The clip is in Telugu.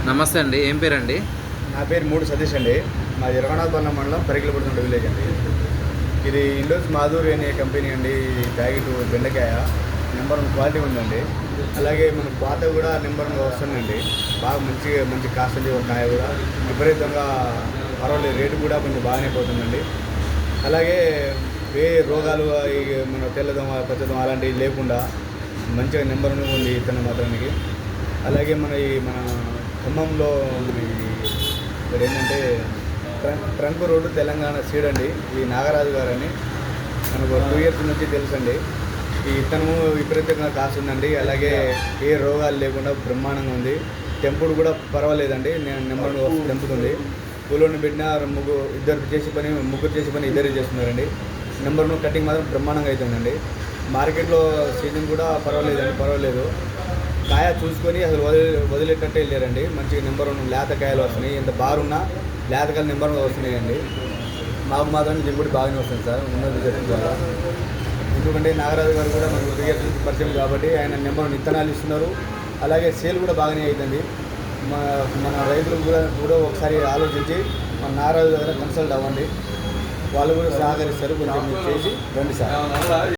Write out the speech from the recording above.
నమస్తే అండి. ఏం పేరండి? నా పేరు మూడు సతీష్ అండి. మా ఇరవనాథపల్లం మండలం పరిగిలపడుతున్న విలేజ్ అండి. ఇది ఇండోస్ మాధురి అనే కంపెనీ అండి. ఈ ప్యాకెట్ బెండకాయ నెంబర్ 1 క్వాలిటీ ఉందండి. అలాగే మన పాత కూడా నెంబర్ 1 వస్తుందండి. బాగా మంచి కాస్ట్ ఉంది. ఒక కాయ కూడా విపరీతంగా పర్వాలేదు, రేటు కూడా కొంచెం బాగానే పోతుందండి. అలాగే ఏ రోగాలు మన తెల్లదోమ పచ్చదోమ అలాంటివి లేకుండా మంచిగా నెంబర్ 1 ఉంది ఇతను మాత్రానికి. అలాగే మన ఖమ్మంలో ఇక్కడ ఏంటంటే ట్రంక్ రోడ్డు తెలంగాణ సీడ్ అండి. ఈ నాగరాజు గారని మనకు 2 ఇయర్స్ నుంచి తెలుసండి. ఈ ఇత్తనము విపరీతంగా కాస్తుందండి. అలాగే ఏ రోగాలు లేకుండా బ్రహ్మాండంగా ఉంది. తెంపుడు కూడా పర్వాలేదండి. నేను నెంబర్ 1 తెంపుతుంది. కూలోని పెట్టిన ముగ్గురు చేసే పని ఇద్దరే చేస్తున్నారండి. నెంబర్ 1 కటింగ్ మాత్రం బ్రహ్మాండంగా అవుతుందండి. మార్కెట్లో సీజన్ కూడా పర్వాలేదు. కాయ చూసుకొని అసలు వదిలేటట్టే వెళ్ళారండి. మంచిగా నెంబర్ 1 లేత కాయలు వస్తున్నాయి. ఎంత బారున్నా లేత కాయలు నెంబర్ 1 వస్తున్నాయండి. మాకు మాత్రం దిగుబడి బాగానే వస్తుంది సార్, ఉన్నది చెప్తున్నారు. ఎందుకంటే నాగరాజు గారు కూడా మనకు 3 ఇయర్స్ నుంచి పరిచయం కాబట్టి ఆయన నెంబర్ 1 విత్తనాలు ఇస్తున్నారు. అలాగే సేల్ కూడా బాగానే అవుతుంది. మన రైతులు కూడా ఒకసారి ఆలోచించి మన నాగరాజు దగ్గర కన్సల్ట్ అవ్వండి. వాళ్ళు కూడా సహకరిస్తారు. కొంచెం చేసి రండి సార్.